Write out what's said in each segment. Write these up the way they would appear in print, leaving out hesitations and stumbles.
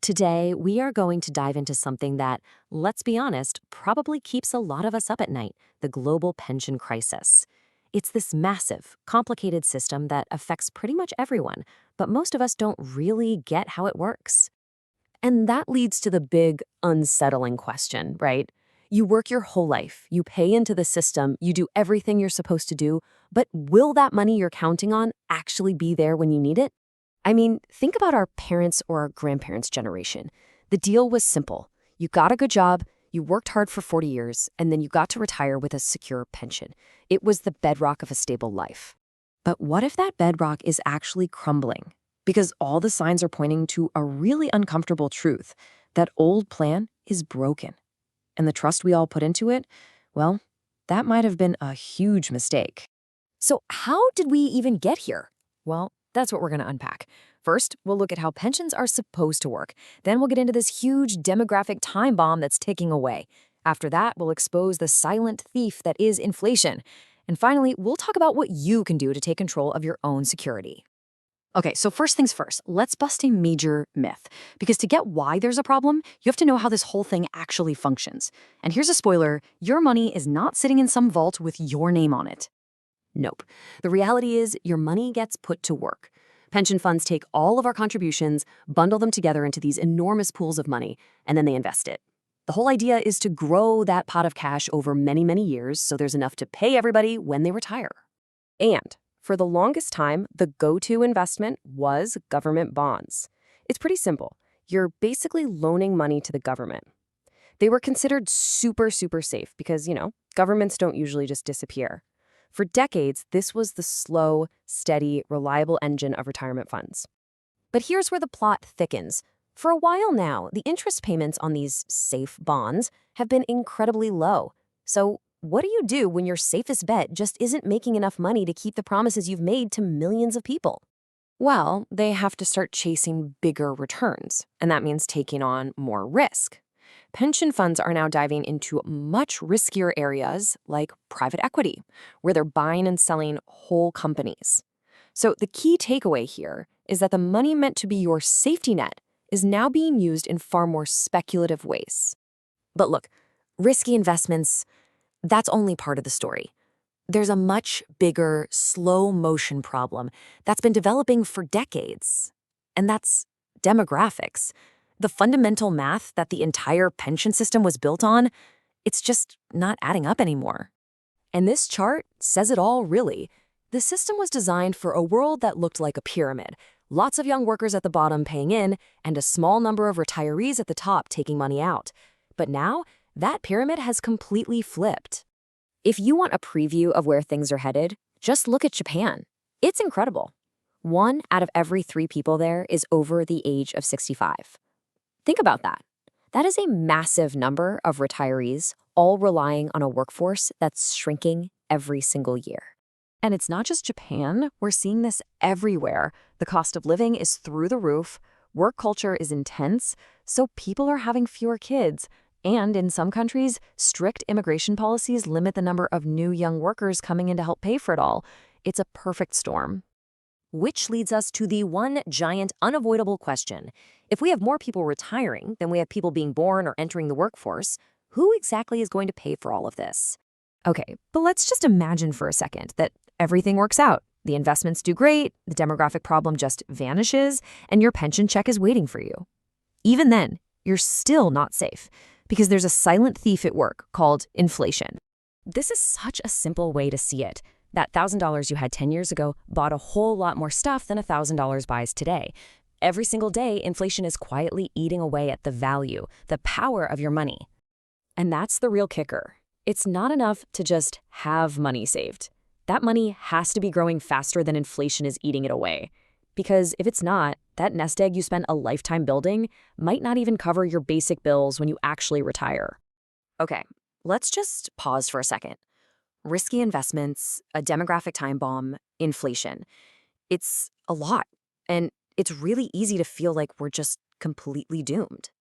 Today, we are going to dive into something that, let's be honest, probably keeps a lot of us up at night: the global pension crisis. It's this massive, complicated system that affects pretty much everyone, but most of us don't really get how it works. And that leads to the big, unsettling question, right? You work your whole life, you pay into the system, you do everything you're supposed to do, but will that money you're counting on actually be there when you need it? I mean, think about our parents' or our grandparents' generation. The deal was simple. You got a good job, you worked hard for 40 years, and then you got to retire with a secure pension. It was the bedrock of a stable life. But what if that bedrock is actually crumbling? Because all the signs are pointing to a really uncomfortable truth: that old plan is broken. And the trust we all put into it, well, that might have been a huge mistake. So how did we even get here? Well, that's what we're going to unpack. First, we'll look at how pensions are supposed to work. Then we'll get into this huge demographic time bomb that's ticking away. After that, we'll expose the silent thief that is inflation. And finally, we'll talk about what you can do to take control of your own security. Okay, so first things first, let's bust a major myth. Because to get why there's a problem, you have to know how this whole thing actually functions. And here's a spoiler: your money is not sitting in some vault with your name on it. Nope. The reality is your money gets put to work. Pension funds take all of our contributions, bundle them together into these enormous pools of money, and then they invest it. The whole idea is to grow that pot of cash over many, many years so there's enough to pay everybody when they retire. And for the longest time, the go-to investment was government bonds. It's pretty simple. You're basically loaning money to the government. They were considered super, super safe because, governments don't usually just disappear. For decades, this was the slow, steady, reliable engine of retirement funds. But here's where the plot thickens. For a while now, the interest payments on these safe bonds have been incredibly low. So what do you do when your safest bet just isn't making enough money to keep the promises you've made to millions of people? Well, they have to start chasing bigger returns, and that means taking on more risk. Pension funds are now diving into much riskier areas like private equity, where they're buying and selling whole companies. So the key takeaway here is that the money meant to be your safety net is now being used in far more speculative ways. But look, risky investments, that's only part of the story. There's a much bigger, slow motion problem that's been developing for decades, and that's demographics. The fundamental math that the entire pension system was built on, it's just not adding up anymore. And this chart says it all, really. The system was designed for a world that looked like a pyramid: lots of young workers at the bottom paying in, and a small number of retirees at the top taking money out. But now, that pyramid has completely flipped. If you want a preview of where things are headed, just look at Japan. It's incredible. 1 out of every 3 people there is over the age of 65. Think about that. That is a massive number of retirees, all relying on a workforce that's shrinking every single year. And it's not just Japan. We're seeing this everywhere. The cost of living is through the roof, work culture is intense, so people are having fewer kids. And in some countries, strict immigration policies limit the number of new young workers coming in to help pay for it all. It's a perfect storm. Which leads us to the one giant, unavoidable question. If we have more people retiring than we have people being born or entering the workforce, who exactly is going to pay for all of this? Okay, but let's just imagine for a second that everything works out. The investments do great, the demographic problem just vanishes, and your pension check is waiting for you. Even then, you're still not safe, because there's a silent thief at work called inflation. This is such a simple way to see it. That $1,000 you had 10 years ago bought a whole lot more stuff than $1,000 buys today. Every single day, inflation is quietly eating away at the value, the power of your money. And that's the real kicker. It's not enough to just have money saved. That money has to be growing faster than inflation is eating it away. Because if it's not, that nest egg you spent a lifetime building might not even cover your basic bills when you actually retire. Okay, let's just pause for a second. Risky investments, a demographic time bomb, inflation. It's a lot, and it's really easy to feel like we're just completely doomed.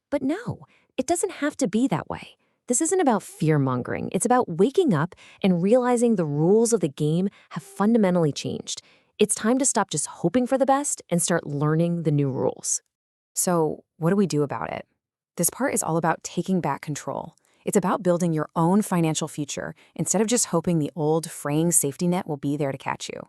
But no, it doesn't have to be that way. This isn't about fear-mongering. It's about waking up and realizing the rules of the game have fundamentally changed. It's time to stop just hoping for the best and start learning the new rules. So, what do we do about it? This part is all about taking back control. It's about building your own financial future instead of just hoping the old, fraying safety net will be there to catch you.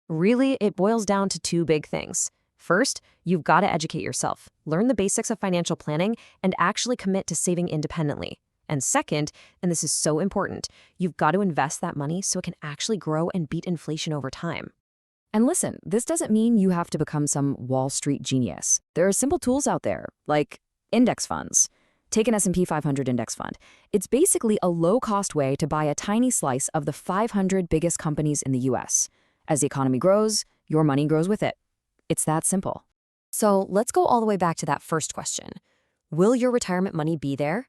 Really, it boils down to two big things. First, you've got to educate yourself, learn the basics of financial planning, and actually commit to saving independently. And second, and this is so important, you've got to invest that money so it can actually grow and beat inflation over time. And listen, this doesn't mean you have to become some Wall Street genius. There are simple tools out there, like index funds. Take an S&P 500 index fund. It's basically a low-cost way to buy a tiny slice of the 500 biggest companies in the US. As the economy grows, your money grows with it. It's that simple. So let's go all the way back to that first question. Will your retirement money be there?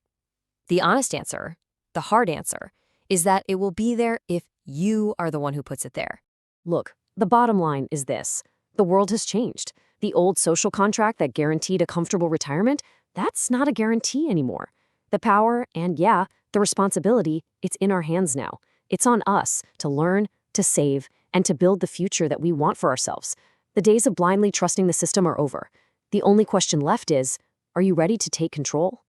The honest answer, the hard answer, is that it will be there if you are the one who puts it there. Look, the bottom line is this. The world has changed. The old social contract that guaranteed a comfortable retirement, that's not a guarantee anymore. The power and, yeah, the responsibility, it's in our hands now. It's on us to learn, to save, and to build the future that we want for ourselves. The days of blindly trusting the system are over. The only question left is, are you ready to take control?